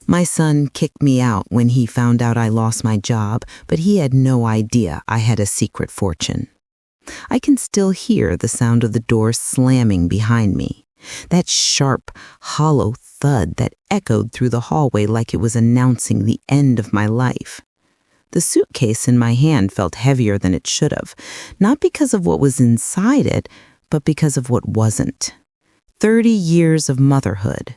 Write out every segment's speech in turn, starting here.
My son kicked me out when he found out I lost my job, but he had no idea I had a secret fortune. I can still hear the sound of the door slamming behind me, that sharp, hollow thud that echoed through the hallway like it was announcing the end of my life. The suitcase in my hand felt heavier than it should have, not because of what was inside it, but because of what wasn't. 30 years of motherhood,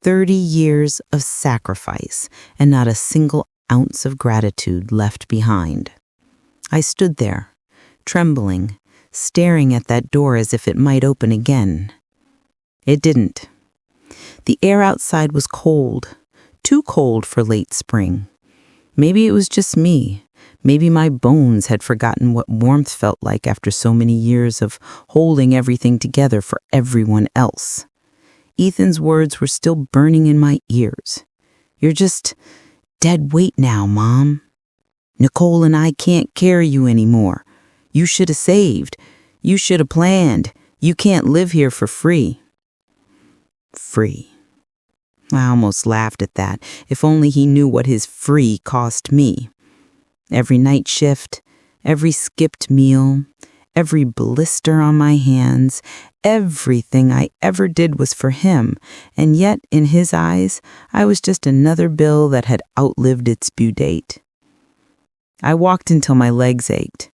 30 years of sacrifice, and not a single ounce of gratitude left behind. I stood there, trembling, staring at that door as if it might open again. It didn't. The air outside was cold, too cold for late spring. Maybe it was just me. Maybe my bones had forgotten what warmth felt like after so many years of holding everything together for everyone else. Ethan's words were still burning in my ears. "You're just dead weight now, Mom. Nicole and I can't carry you anymore. You should have saved. You should have planned. You can't live here for free." Free. I almost laughed at that. If only he knew what his free cost me. Every night shift, every skipped meal, every blister on my hands, everything I ever did was for him, and yet in his eyes, I was just another bill that had outlived its due date. I walked until my legs ached.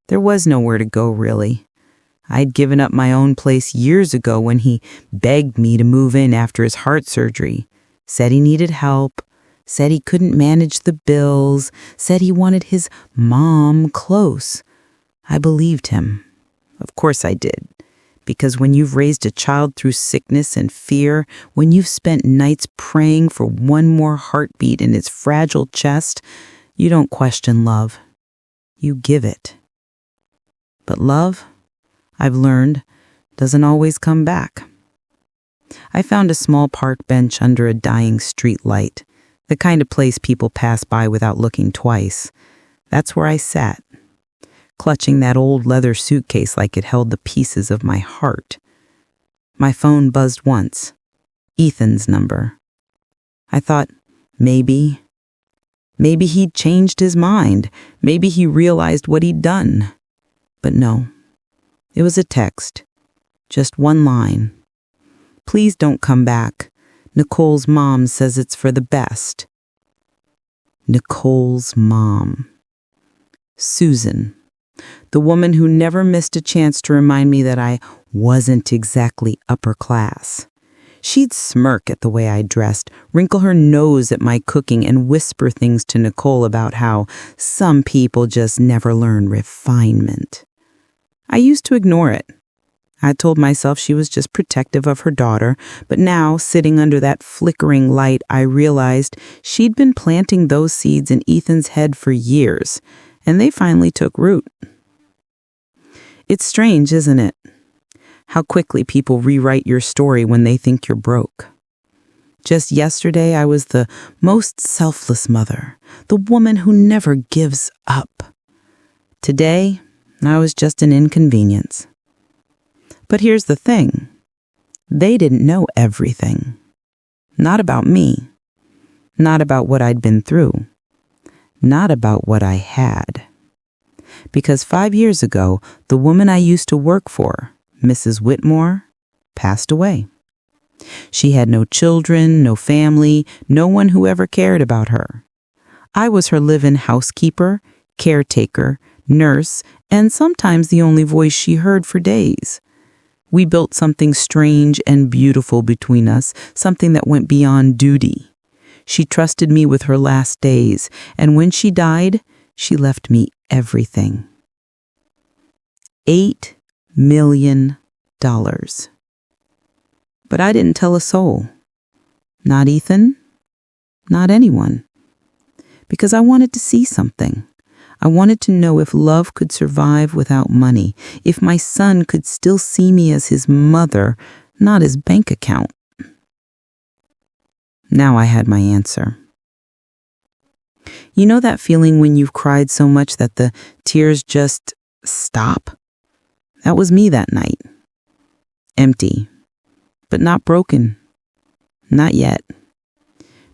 There was nowhere to go, really. I'd given up my own place years ago when he begged me to move in after his heart surgery, said he needed help, said he couldn't manage the bills, said he wanted his mom close. I believed him. Of course I did. Because when you've raised a child through sickness and fear, when you've spent nights praying for one more heartbeat in its fragile chest, you don't question love. You give it. But love, I've learned, doesn't always come back. I found a small park bench under a dying street light, the kind of place people pass by without looking twice. That's where I sat, clutching that old leather suitcase like it held the pieces of my heart. My phone buzzed once. Ethan's number. I thought, maybe he'd changed his mind. Maybe he realized what he'd done. But no. It was a text. Just one line. "Please don't come back. Nicole's mom says it's for the best." Nicole's mom. Susan. The woman who never missed a chance to remind me that I wasn't exactly upper class. She'd smirk at the way I dressed, wrinkle her nose at my cooking, and whisper things to Nicole about how some people just never learn refinement. I used to ignore it. I told myself she was just protective of her daughter, but now, sitting under that flickering light, I realized she'd been planting those seeds in Ethan's head for years, and they finally took root. It's strange, isn't it? How quickly people rewrite your story when they think you're broke. Just yesterday, I was the most selfless mother, the woman who never gives up. Today, I was just an inconvenience. But here's the thing. They didn't know everything. Not about me. Not about what I'd been through. Not about what I had. Because 5 years ago, the woman I used to work for, Mrs. Whitmore, passed away. She had no children, no family, no one who ever cared about her. I was her live-in housekeeper, caretaker, nurse, and sometimes the only voice she heard for days. We built something strange and beautiful between us, something that went beyond duty. She trusted me with her last days, and when she died, she left me everything. $8 million. But I didn't tell a soul. Not Ethan, not anyone. Because I wanted to see something. I wanted to know if love could survive without money, if my son could still see me as his mother, not his bank account. Now I had my answer. You know that feeling when you've cried so much that the tears just stop? That was me that night. Empty, but not broken. Not yet.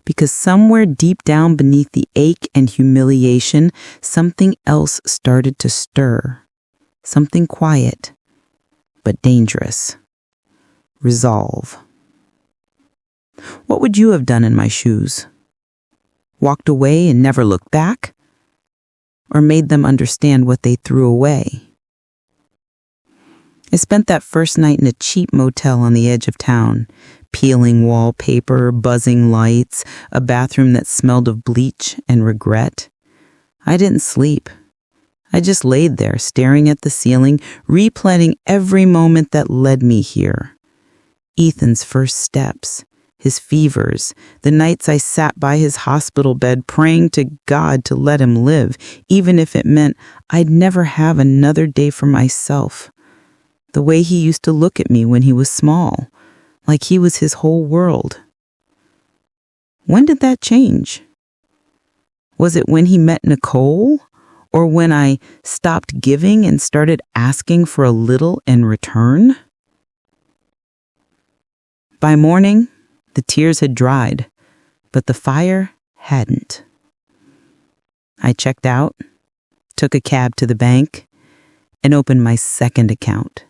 because somewhere deep down beneath the ache and humiliation, something else started to stir. Something quiet, but dangerous. Resolve. What would you have done in my shoes? Walked away and never looked back? Or made them understand what they threw away? I spent that first night in a cheap motel on the edge of town, peeling wallpaper, buzzing lights, a bathroom that smelled of bleach and regret. I didn't sleep. I just laid there, staring at the ceiling, replaying every moment that led me here. Ethan's first steps, his fevers, the nights I sat by his hospital bed praying to God to let him live, even if it meant I'd never have another day for myself. The way he used to look at me when he was small, like he was his whole world. When did that change? Was it when he met Nicole? Or when I stopped giving and started asking for a little in return? By morning, the tears had dried, but the fire hadn't. I checked out, took a cab to the bank, and opened my second account.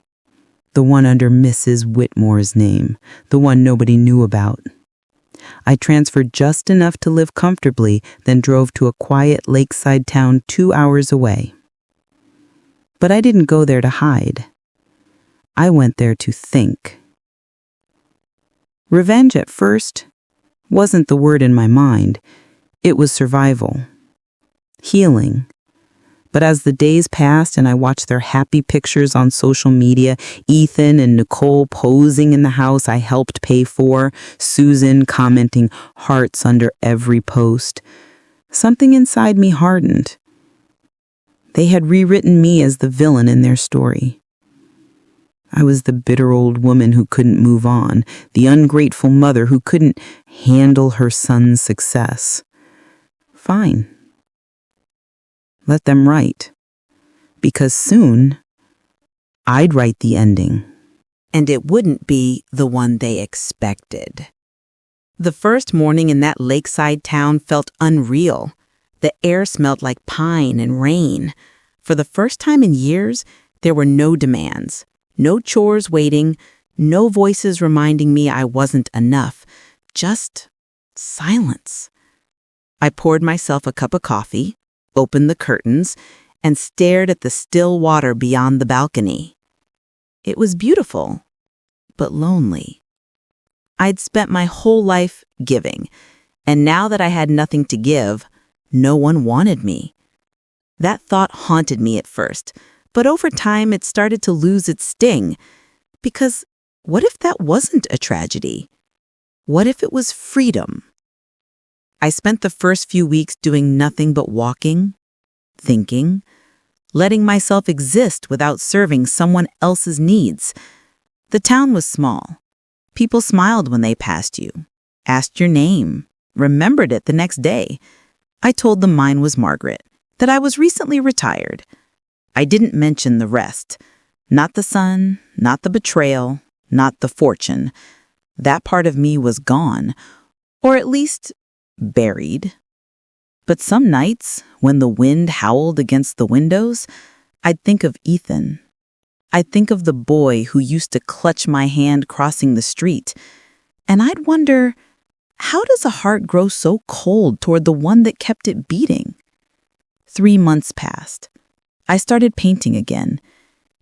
The one under Mrs. Whitmore's name, the one nobody knew about. I transferred just enough to live comfortably, then drove to a quiet lakeside town 2 hours away. But I didn't go there to hide. I went there to think. Revenge at first wasn't the word in my mind. It was survival. Healing. But as the days passed and I watched their happy pictures on social media, Ethan and Nicole posing in the house I helped pay for, Susan commenting hearts under every post, something inside me hardened. They had rewritten me as the villain in their story. I was the bitter old woman who couldn't move on, the ungrateful mother who couldn't handle her son's success. Fine. Let them write. Because soon, I'd write the ending. And it wouldn't be the one they expected. The first morning in that lakeside town felt unreal. The air smelled like pine and rain. For the first time in years, there were no demands, no chores waiting, no voices reminding me I wasn't enough. Just silence. I poured myself a cup of coffee, opened the curtains, and stared at the still water beyond the balcony. It was beautiful, but lonely. I'd spent my whole life giving, and now that I had nothing to give, no one wanted me. That thought haunted me at first, but over time it started to lose its sting. Because what if that wasn't a tragedy? What if it was freedom? I spent the first few weeks doing nothing but walking, thinking, letting myself exist without serving someone else's needs. The town was small. People smiled when they passed you, asked your name, remembered it the next day. I told them mine was Margaret, that I was recently retired. I didn't mention the rest. Not the son, not the betrayal, not the fortune. That part of me was gone, or at least buried. But some nights, when the wind howled against the windows, I'd think of Ethan. I'd think of the boy who used to clutch my hand crossing the street. And I'd wonder, how does a heart grow so cold toward the one that kept it beating? 3 months passed. I started painting again.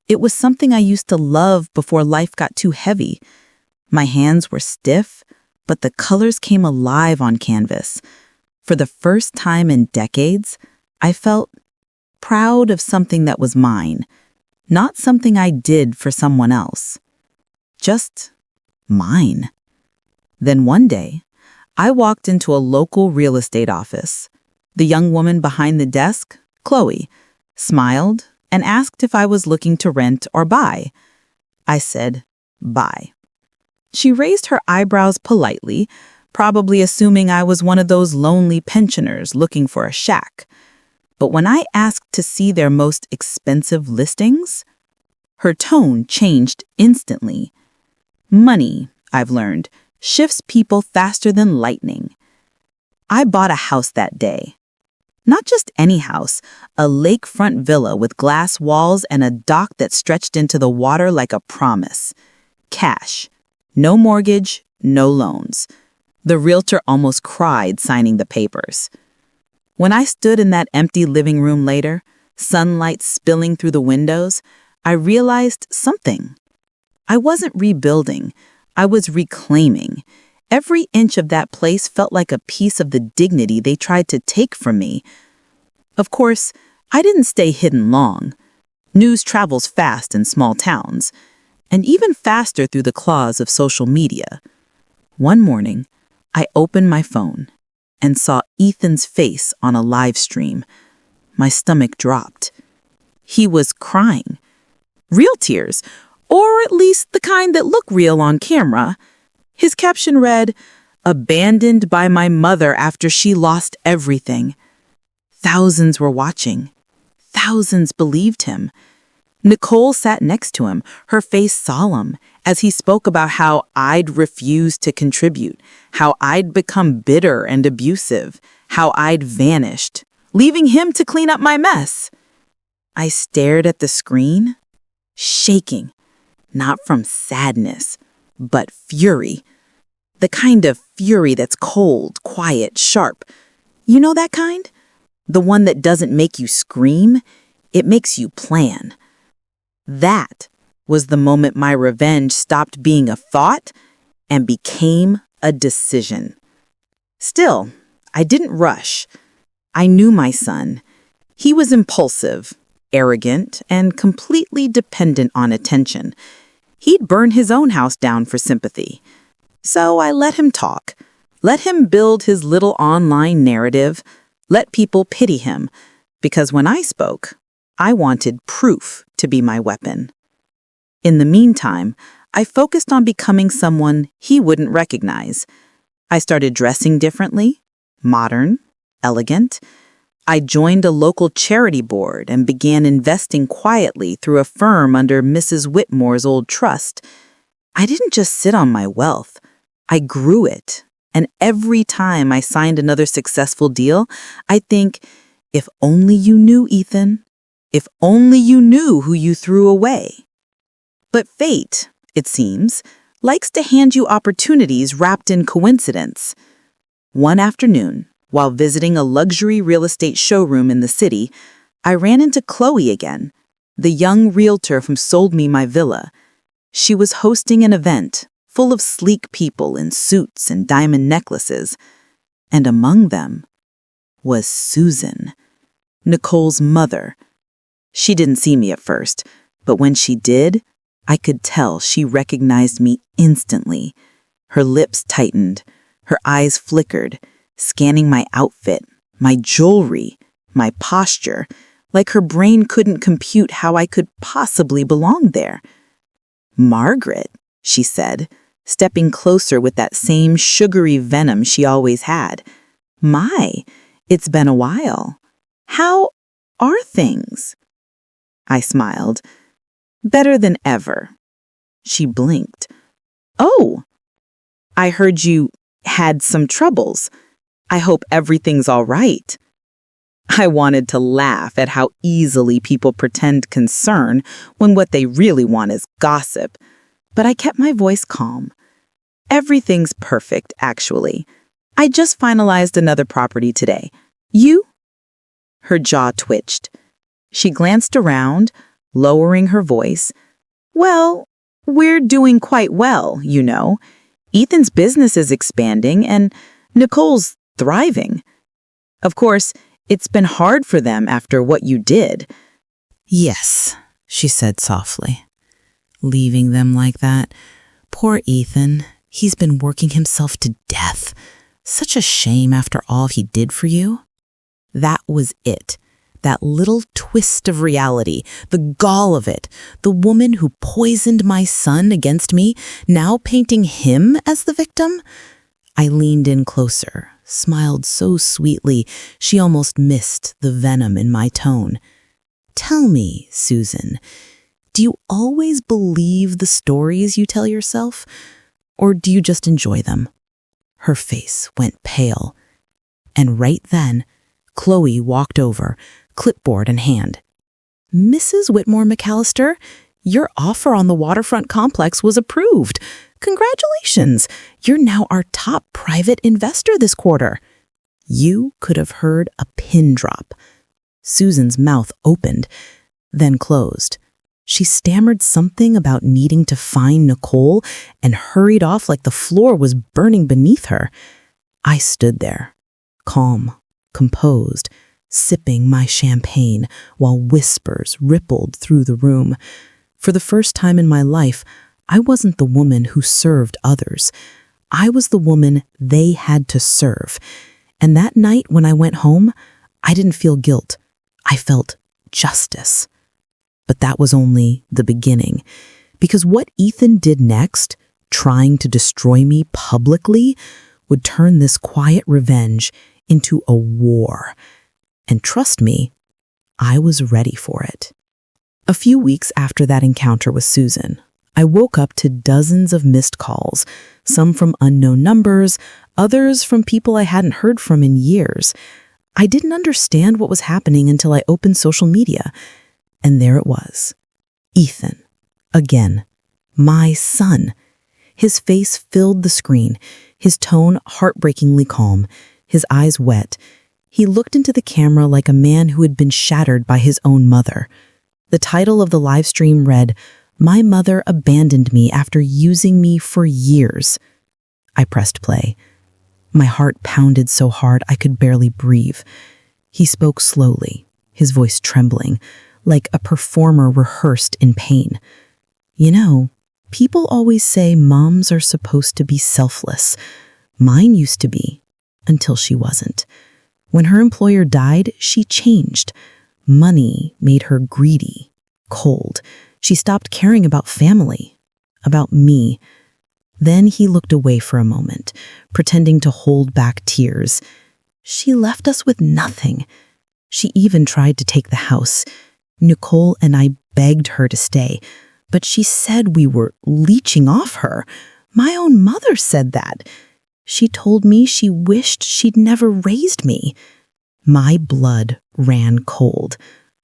It was something I used to love before life got too heavy. My hands were stiff, but the colors came alive on canvas. For the first time in decades, I felt proud of something that was mine, not something I did for someone else. Just mine. Then one day, I walked into a local real estate office. The young woman behind the desk, Chloe, smiled and asked if I was looking to rent or buy. I said, buy. She raised her eyebrows politely, probably assuming I was one of those lonely pensioners looking for a shack. But when I asked to see their most expensive listings, her tone changed instantly. Money, I've learned, shifts people faster than lightning. I bought a house that day. Not just any house, a lakefront villa with glass walls and a dock that stretched into the water like a promise. Cash. No mortgage, no loans. The realtor almost cried signing the papers. When I stood in that empty living room later, sunlight spilling through the windows, I realized something. I wasn't rebuilding. I was reclaiming. Every inch of that place felt like a piece of the dignity they tried to take from me. Of course, I didn't stay hidden long. News travels fast in small towns, and even faster through the claws of social media. One morning, I opened my phone and saw Ethan's face on a live stream. My stomach dropped. He was crying. Real tears, or at least the kind that look real on camera. His caption read, "Abandoned by my mother after she lost everything." Thousands were watching. Thousands believed him. Nicole sat next to him, her face solemn, as he spoke about how I'd refused to contribute, how I'd become bitter and abusive, how I'd vanished, leaving him to clean up my mess. I stared at the screen, shaking, not from sadness, but fury. The kind of fury that's cold, quiet, sharp. You know that kind? The one that doesn't make you scream, it makes you plan. That was the moment my revenge stopped being a thought and became a decision. Still, I didn't rush. I knew my son. He was impulsive, arrogant, and completely dependent on attention. He'd burn his own house down for sympathy. So I let him talk, let him build his little online narrative, let people pity him, because when I spoke, I wanted proof to be my weapon. In the meantime, I focused on becoming someone he wouldn't recognize. I started dressing differently, modern, elegant. I joined a local charity board and began investing quietly through a firm under Mrs. Whitmore's old trust. I didn't just sit on my wealth. I grew it. And every time I signed another successful deal, I'd think, if only you knew, Ethan. If only you knew who you threw away. But fate, it seems, likes to hand you opportunities wrapped in coincidence. One afternoon, while visiting a luxury real estate showroom in the city, I ran into Chloe again, the young realtor who sold me my villa. She was hosting an event full of sleek people in suits and diamond necklaces, and among them was Susan, Nicole's mother. She didn't see me at first, but when she did, I could tell she recognized me instantly. Her lips tightened, her eyes flickered, scanning my outfit, my jewelry, my posture, like her brain couldn't compute how I could possibly belong there. "Margaret," she said, stepping closer with that same sugary venom she always had. "My, it's been a while. How are things?" I smiled. "Better than ever." She blinked. "Oh, I heard you had some troubles. I hope everything's all right." I wanted to laugh at how easily people pretend concern when what they really want is gossip, but I kept my voice calm. "Everything's perfect, actually. I just finalized another property today. You?" Her jaw twitched. She glanced around, lowering her voice. "Well, we're doing quite well, you know. Ethan's business is expanding and Nicole's thriving. Of course, it's been hard for them after what you did." "Yes," she said softly. "Leaving them like that. Poor Ethan. He's been working himself to death. Such a shame after all he did for you." That was it. That little twist of reality, the gall of it, the woman who poisoned my son against me, now painting him as the victim. I leaned in closer, smiled so sweetly she almost missed the venom in my tone. "Tell me, Susan, do you always believe the stories you tell yourself, or do you just enjoy them?" Her face went pale. And right then, Chloe walked over, clipboard in hand. "Mrs. Whitmore McAllister, your offer on the waterfront complex was approved. Congratulations! You're now our top private investor this quarter." You could have heard a pin drop. Susan's mouth opened, then closed. She stammered something about needing to find Nicole and hurried off like the floor was burning beneath her. I stood there, calm, composed, sipping my champagne while whispers rippled through the room. For the first time in my life, I wasn't the woman who served others. I was the woman they had to serve. And that night when I went home, I didn't feel guilt. I felt justice. But that was only the beginning. Because what Ethan did next, trying to destroy me publicly, would turn this quiet revenge into a war. And trust me, I was ready for it. A few weeks after that encounter with Susan, I woke up to dozens of missed calls, some from unknown numbers, others from people I hadn't heard from in years. I didn't understand what was happening until I opened social media. And there it was. Ethan. Again. My son. His face filled the screen, his tone heartbreakingly calm, his eyes wet. He looked into the camera like a man who had been shattered by his own mother. The title of the live stream read, "My mother abandoned me after using me for years." I pressed play. My heart pounded so hard I could barely breathe. He spoke slowly, his voice trembling, like a performer rehearsed in pain. "You know, people always say moms are supposed to be selfless. Mine used to be, until she wasn't. When her employer died, she changed. Money made her greedy, cold. She stopped caring about family, about me." Then he looked away for a moment, pretending to hold back tears. "She left us with nothing. She even tried to take the house. Nicole and I begged her to stay, but she said we were leeching off her. My own mother said that. She told me she wished she'd never raised me." My blood ran cold.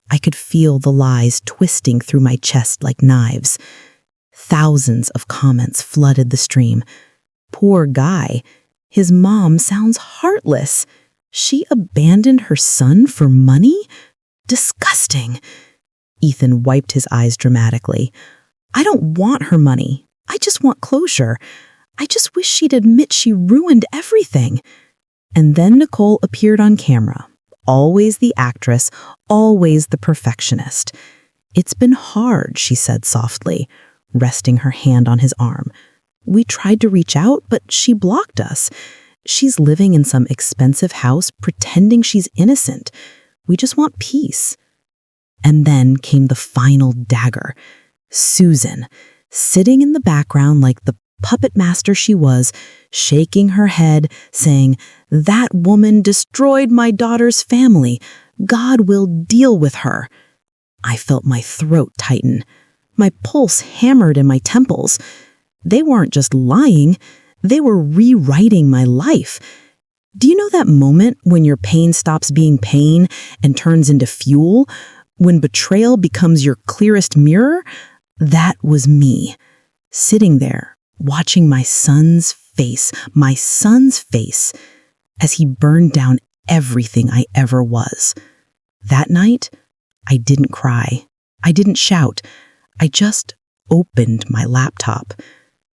I could feel the lies twisting through my chest like knives. Thousands of comments flooded the stream. "Poor guy. His mom sounds heartless. She abandoned her son for money? Disgusting." Ethan wiped his eyes dramatically. "I don't want her money. I just want closure. I just wish she'd admit she ruined everything." And then Nicole appeared on camera. Always the actress, always the perfectionist. "It's been hard," she said softly, resting her hand on his arm. "We tried to reach out, but she blocked us. She's living in some expensive house pretending she's innocent. We just want peace." And then came the final dagger. Susan, sitting in the background like the puppet master she was, shaking her head, saying, "That woman destroyed my daughter's family. God will deal with her." I felt my throat tighten. My pulse hammered in my temples. They weren't just lying, they were rewriting my life. Do you know that moment when your pain stops being pain and turns into fuel? When betrayal becomes your clearest mirror? That was me, sitting there, watching my son's face, as he burned down everything I ever was. That night, I didn't cry. I didn't shout. I just opened my laptop.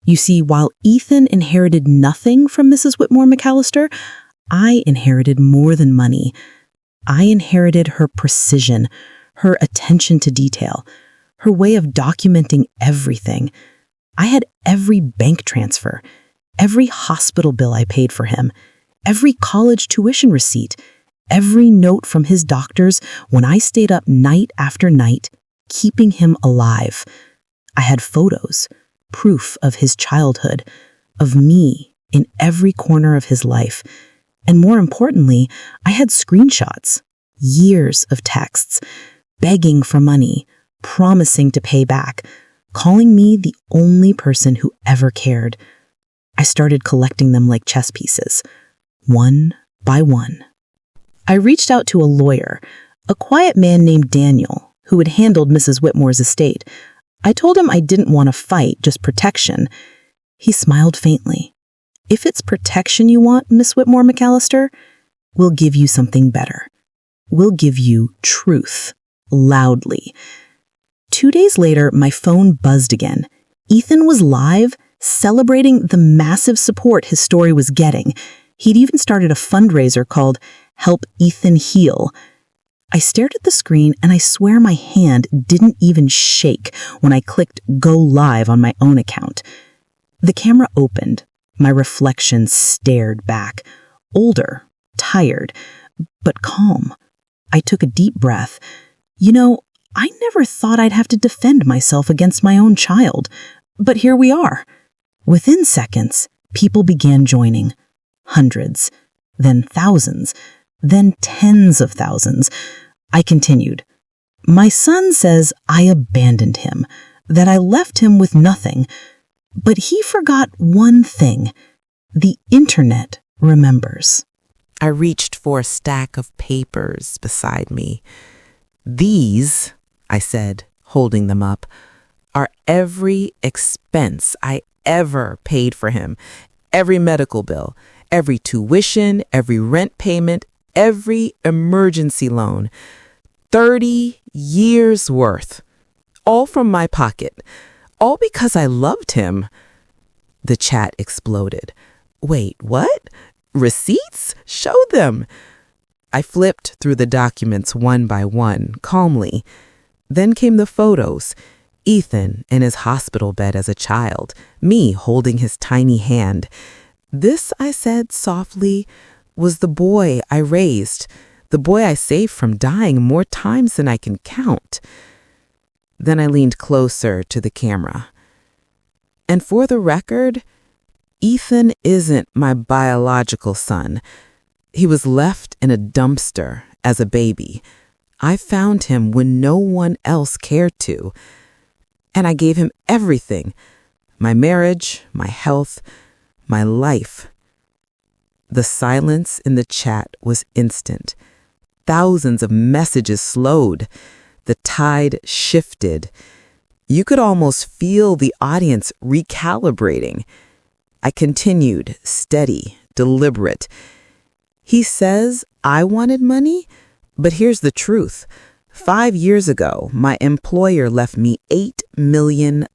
You see, while Ethan inherited nothing from Mrs. Whitmore McAllister, I inherited more than money. I inherited her precision, her attention to detail, her way of documenting everything. I had every bank transfer, every hospital bill I paid for him, every college tuition receipt, every note from his doctors when I stayed up night after night, keeping him alive. I had photos, proof of his childhood, of me in every corner of his life. And more importantly, I had screenshots, years of texts, begging for money, promising to pay back, calling me the only person who ever cared. I started collecting them like chess pieces, one by one. I reached out to a lawyer, a quiet man named Daniel, who had handled Mrs. Whitmore's estate. I told him I didn't want to fight, just protection. He smiled faintly. If it's protection you want, Miss Whitmore McAllister, we'll give you something better. We'll give you truth, loudly. 2 days later, my phone buzzed again. Ethan was live, celebrating the massive support his story was getting. He'd even started a fundraiser called Help Ethan Heal. I stared at the screen and I swear my hand didn't even shake when I clicked Go Live on my own account. The camera opened. My reflection stared back. Older, tired, but calm. I took a deep breath. You know, I never thought I'd have to defend myself against my own child. But here we are. Within seconds, people began joining. Hundreds, then thousands, then tens of thousands. I continued. My son says I abandoned him, that I left him with nothing. But he forgot one thing. The internet remembers. I reached for a stack of papers beside me. These, I said, holding them up, are every expense I ever paid for him. Every medical bill, every tuition, every rent payment, every emergency loan. 30 years worth. All from my pocket. All because I loved him. The chat exploded. Wait, what? Receipts? Show them. I flipped through the documents one by one, calmly. Then came the photos. Ethan in his hospital bed as a child, me holding his tiny hand. This, I said softly, was the boy I raised, the boy I saved from dying more times than I can count. Then I leaned closer to the camera. And for the record, Ethan isn't my biological son. He was left in a dumpster as a baby. I found him when no one else cared to. And I gave him everything. My marriage, my health, my life. The silence in the chat was instant. Thousands of messages slowed. The tide shifted. You could almost feel the audience recalibrating. I continued, steady, deliberate. He says I wanted money, but here's the truth. 5 years ago, my employer left me $8 million.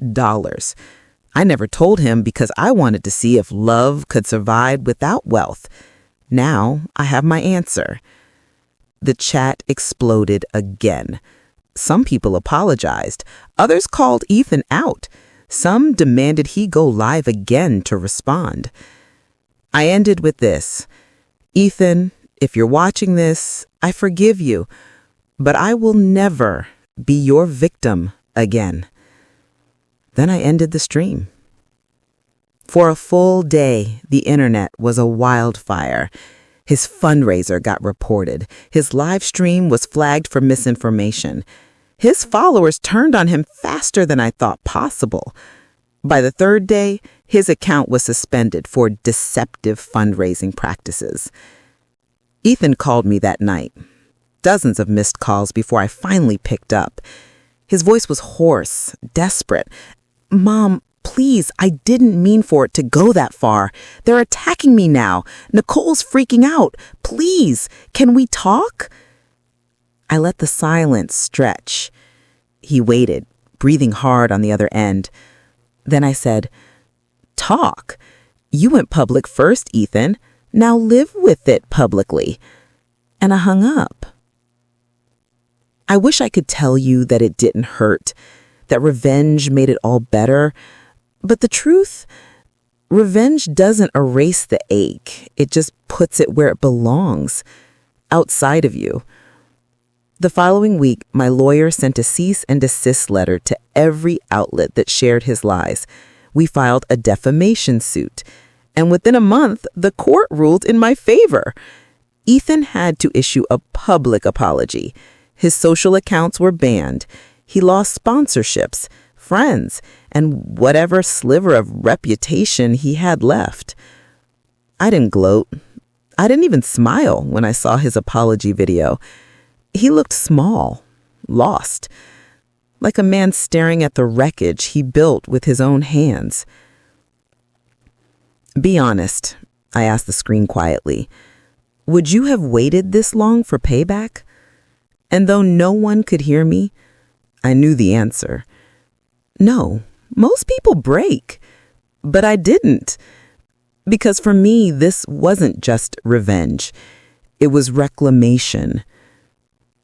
I never told him because I wanted to see if love could survive without wealth. Now I have my answer. The chat exploded again. Some people apologized. Others called Ethan out. Some demanded he go live again to respond. I ended with this. Ethan, if you're watching this, I forgive you, but I will never be your victim again. Then I ended the stream. For a full day, the internet was a wildfire. His fundraiser got reported. His live stream was flagged for misinformation. His followers turned on him faster than I thought possible. By the third day, his account was suspended for deceptive fundraising practices. Ethan called me that night. Dozens of missed calls before I finally picked up. His voice was hoarse, desperate. Mom, please, I didn't mean for it to go that far. They're attacking me now. Nicole's freaking out. Please, can we talk? I let the silence stretch. He waited, breathing hard on the other end. Then I said, Talk. You went public first, Ethan. Now live with it publicly. And I hung up. I wish I could tell you that it didn't hurt, that revenge made it all better. But the truth, revenge doesn't erase the ache. It just puts it where it belongs, outside of you. The following week, my lawyer sent a cease and desist letter to every outlet that shared his lies. We filed a defamation suit. And within a month, the court ruled in my favor. Ethan had to issue a public apology. His social accounts were banned. He lost sponsorships, friends, and whatever sliver of reputation he had left. I didn't gloat. I didn't even smile when I saw his apology video. He looked small, lost, like a man staring at the wreckage he built with his own hands. "Be honest," I asked the screen quietly. "Would you have waited this long for payback?" And though no one could hear me, I knew the answer. No, most people break. But I didn't. Because for me, this wasn't just revenge. It was reclamation.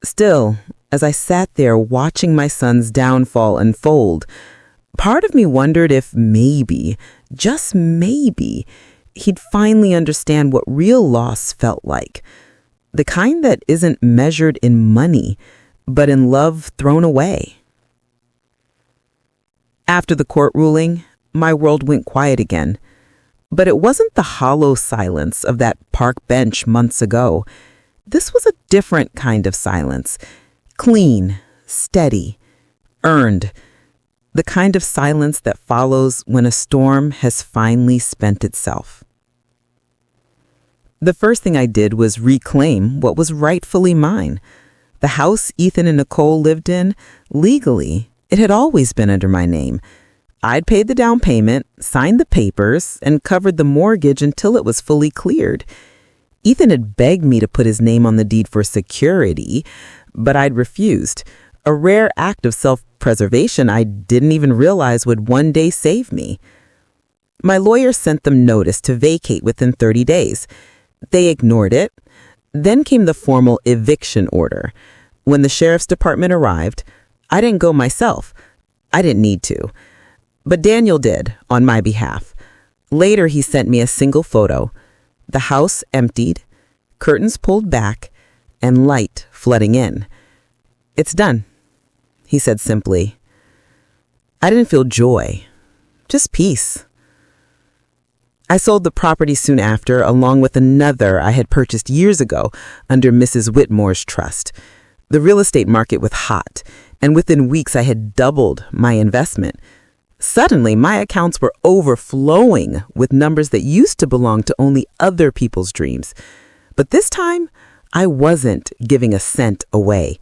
Still, as I sat there watching my son's downfall unfold, part of me wondered if maybe, just maybe, he'd finally understand what real loss felt like. The kind that isn't measured in money, but in love thrown away. After the court ruling, my world went quiet again. But it wasn't the hollow silence of that park bench months ago. This was a different kind of silence. Clean, steady, earned. The kind of silence that follows when a storm has finally spent itself. The first thing I did was reclaim what was rightfully mine. The house Ethan and Nicole lived in, legally, it had always been under my name. I'd paid the down payment, signed the papers, and covered the mortgage until it was fully cleared. Ethan had begged me to put his name on the deed for security, but I'd refused. A rare act of self-preservation I didn't even realize would one day save me. My lawyer sent them notice to vacate within 30 days. They ignored it. Then came the formal eviction order. When the sheriff's department arrived, I didn't go myself. I didn't need to. But Daniel did, on my behalf. Later, he sent me a single photo. The house emptied, curtains pulled back, and light flooding in. "It's done," he said simply. I didn't feel joy, just peace. I sold the property soon after, along with another I had purchased years ago under Mrs. Whitmore's trust. The real estate market was hot, and within weeks I had doubled my investment. Suddenly, my accounts were overflowing with numbers that used to belong to only other people's dreams. But this time, I wasn't giving a cent away.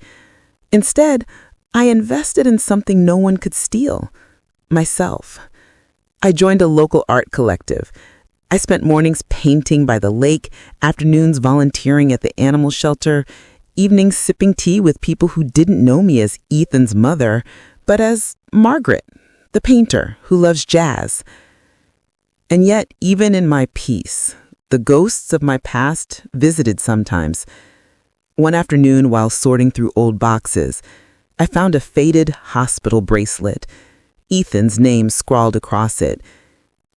Instead, I invested in something no one could steal, myself. I joined a local art collective. I spent mornings painting by the lake, afternoons volunteering at the animal shelter, evenings sipping tea with people who didn't know me as Ethan's mother, but as Margaret, the painter who loves jazz. And yet, even in my peace, the ghosts of my past visited sometimes. One afternoon, while sorting through old boxes, I found a faded hospital bracelet, Ethan's name scrawled across it.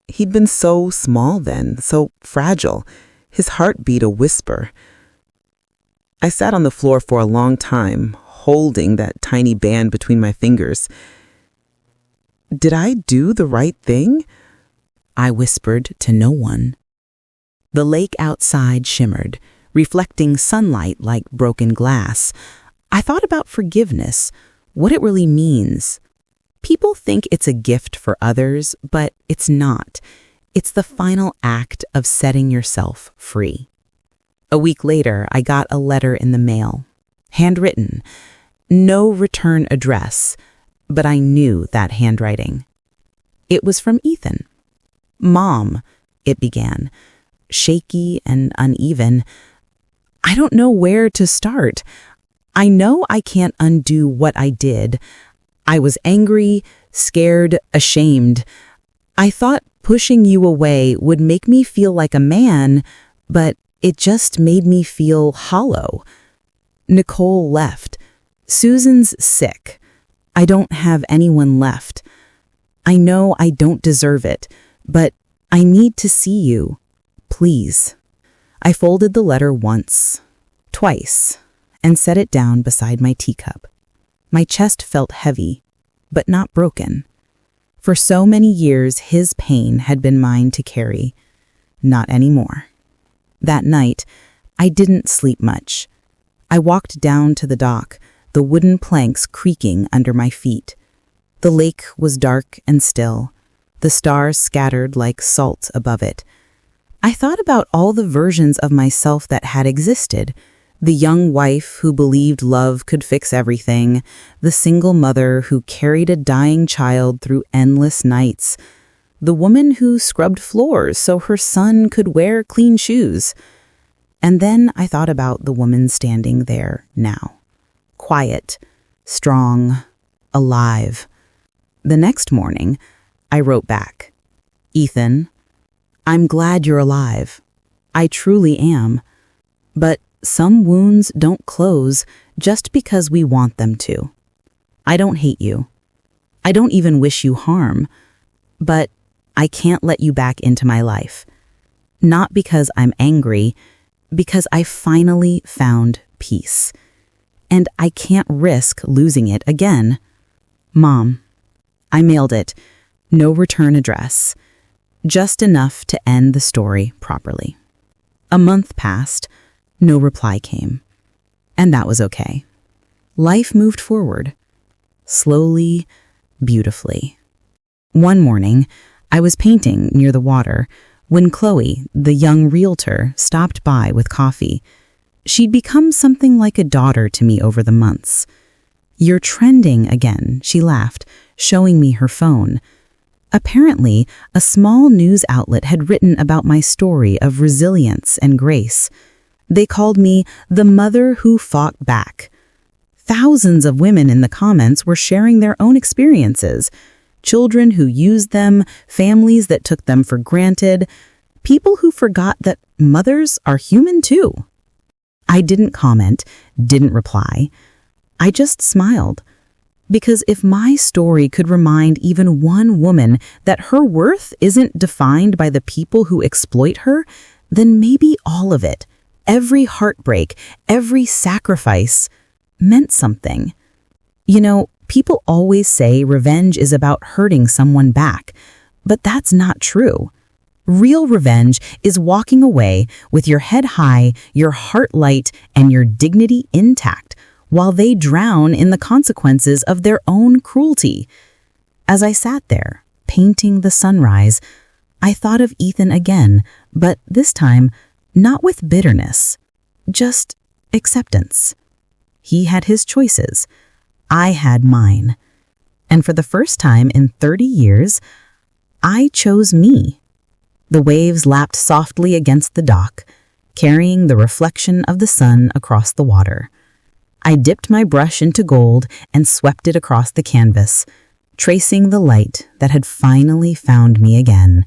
He'd been so small then, so fragile, his heartbeat a whisper. I sat on the floor for a long time, holding that tiny band between my fingers. Did I do the right thing? I whispered to no one. The lake outside shimmered, reflecting sunlight like broken glass. I thought about forgiveness, what it really means. People think it's a gift for others, but it's not. It's the final act of setting yourself free. A week later, I got a letter in the mail, handwritten, no return address, but I knew that handwriting. It was from Ethan. "Mom," it began, shaky and uneven. "I don't know where to start. I know I can't undo what I did. I was angry, scared, ashamed. I thought pushing you away would make me feel like a man, but it just made me feel hollow. Nicole left. Susan's sick. I don't have anyone left. I know I don't deserve it, but I need to see you. Please." I folded the letter once, twice, and set it down beside my teacup. My chest felt heavy, but not broken. For so many years, his pain had been mine to carry. Not anymore. That night, I didn't sleep much. I walked down to the dock, the wooden planks creaking under my feet. The lake was dark and still, the stars scattered like salt above it. I thought about all the versions of myself that had existed. The young wife who believed love could fix everything, the single mother who carried a dying child through endless nights, the woman who scrubbed floors so her son could wear clean shoes. And then I thought about the woman standing there now. Quiet, strong, alive. The next morning, I wrote back, "Ethan, I'm glad you're alive. I truly am. But some wounds don't close just because we want them to. I don't hate you. I don't even wish you harm. But I can't let you back into my life. Not because I'm angry, because I finally found peace. And I can't risk losing it again. Mom, I mailed it. No return address. Just enough to end the story properly." A month passed. No reply came. And that was okay. Life moved forward. Slowly, beautifully. One morning, I was painting near the water when Chloe, the young realtor, stopped by with coffee. She'd become something like a daughter to me over the months. "You're trending again," she laughed, showing me her phone. Apparently, a small news outlet had written about my story of resilience and grace. They called me the mother who fought back. Thousands of women in the comments were sharing their own experiences. Children who used them, families that took them for granted, people who forgot that mothers are human too. I didn't comment, didn't reply. I just smiled. Because if my story could remind even one woman that her worth isn't defined by the people who exploit her, then maybe all of it, every heartbreak, every sacrifice, meant something. You know, people always say revenge is about hurting someone back, but that's not true. Real revenge is walking away with your head high, your heart light, and your dignity intact, while they drown in the consequences of their own cruelty. As I sat there, painting the sunrise, I thought of Ethan again, but this time, not with bitterness, just acceptance. He had his choices. I had mine. And for the first time in 30 years, I chose me. The waves lapped softly against the dock, carrying the reflection of the sun across the water. I dipped my brush into gold and swept it across the canvas, tracing the light that had finally found me again.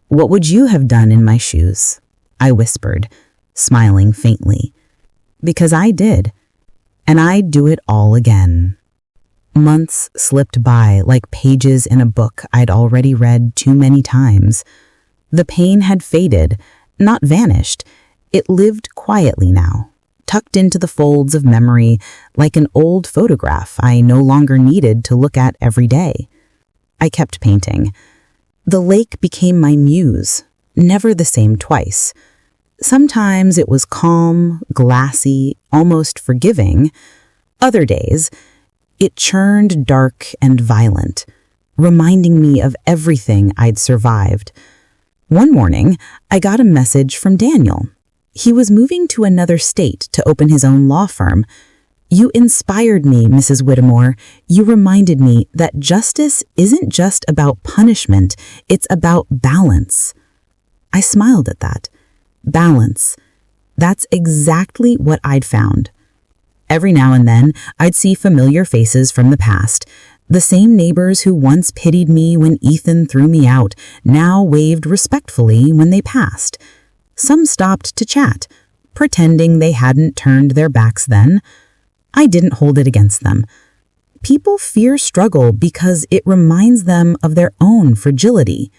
"What would you have done in my shoes?" I whispered, smiling faintly. Because I did, and I'd do it all again. Months slipped by like pages in a book I'd already read too many times. The pain had faded, not vanished. It lived quietly now, tucked into the folds of memory like an old photograph I no longer needed to look at every day. I kept painting. The lake became my muse, never the same twice. Sometimes it was calm, glassy, almost forgiving. Other days, it churned dark and violent, reminding me of everything I'd survived. One morning, I got a message from Daniel. He was moving to another state to open his own law firm. "You inspired me, Mrs. Whittemore. You reminded me that justice isn't just about punishment, it's about balance." I smiled at that. Balance. That's exactly what I'd found. Every now and then, I'd see familiar faces from the past. The same neighbors who once pitied me when Ethan threw me out now waved respectfully when they passed. Some stopped to chat, pretending they hadn't turned their backs then. I didn't hold it against them. People fear struggle because it reminds them of their own fragility.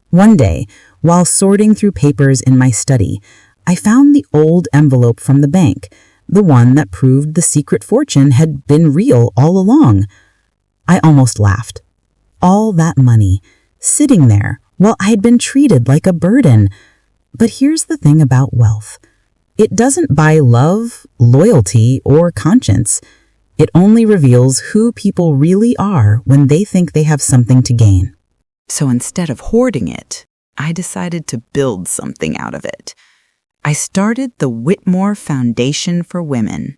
One day, while sorting through papers in my study, I found the old envelope from the bank, the one that proved the secret fortune had been real all along. I almost laughed. All that money, sitting there while I'd been treated like a burden. But here's the thing about wealth. It doesn't buy love, loyalty, or conscience. It only reveals who people really are when they think they have something to gain. So instead of hoarding it, I decided to build something out of it. I started the Whitmore Foundation for Women,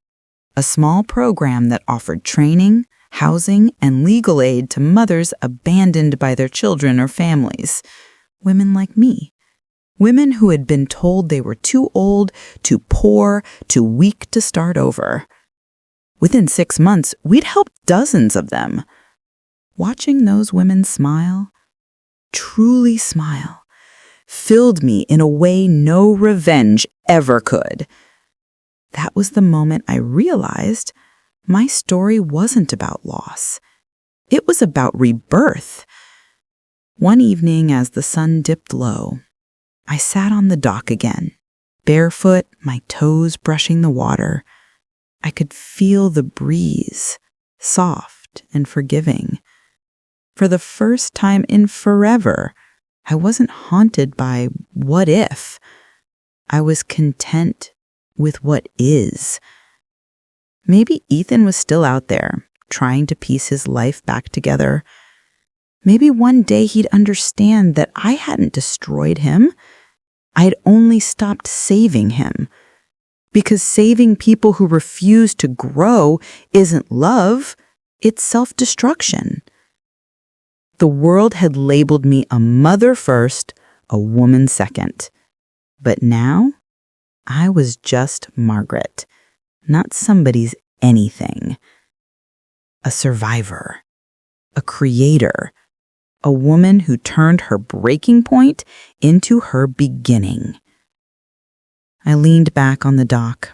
a small program that offered training, housing, and legal aid to mothers abandoned by their children or families. Women like me. Women who had been told they were too old, too poor, too weak to start over. Within 6 months, we'd helped dozens of them. Watching those women smile, truly smile, filled me in a way no revenge ever could. That was the moment I realized my story wasn't about loss. It was about rebirth. One evening, as the sun dipped low, I sat on the dock again, barefoot, my toes brushing the water. I could feel the breeze, soft and forgiving. For the first time in forever, I wasn't haunted by what if. I was content with what is. Maybe Ethan was still out there, trying to piece his life back together. Maybe one day he'd understand that I hadn't destroyed him. I had only stopped saving him. Because saving people who refuse to grow isn't love, it's self-destruction. The world had labeled me a mother first, a woman second. But now, I was just Margaret, not somebody's anything. A survivor, a creator, a woman who turned her breaking point into her beginning. I leaned back on the dock,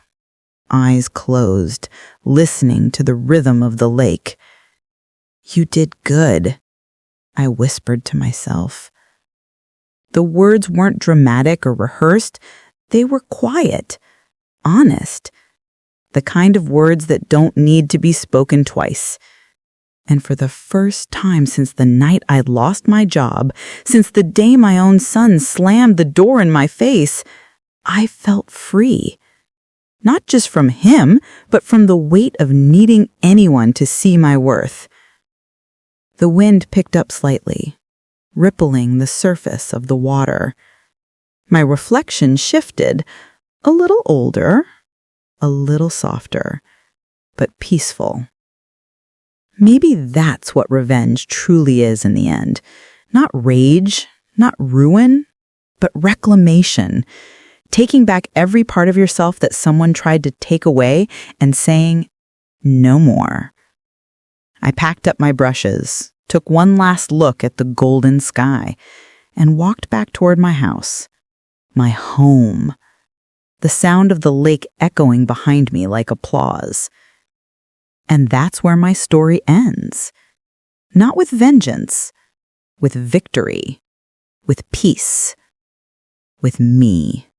eyes closed, listening to the rhythm of the lake. "You did good," I whispered to myself. The words weren't dramatic or rehearsed. They were quiet, honest, the kind of words that don't need to be spoken twice. And for the first time since the night I'd lost my job, since the day my own son slammed the door in my face, I felt free. Not just from him, but from the weight of needing anyone to see my worth. The wind picked up slightly, rippling the surface of the water. My reflection shifted, a little older, a little softer, but peaceful. Maybe that's what revenge truly is in the end. Not rage, not ruin, but reclamation. Taking back every part of yourself that someone tried to take away and saying, no more. I packed up my brushes, took one last look at the golden sky, and walked back toward my house, my home, the sound of the lake echoing behind me like applause. And that's where my story ends. Not with vengeance, with victory, with peace, with me.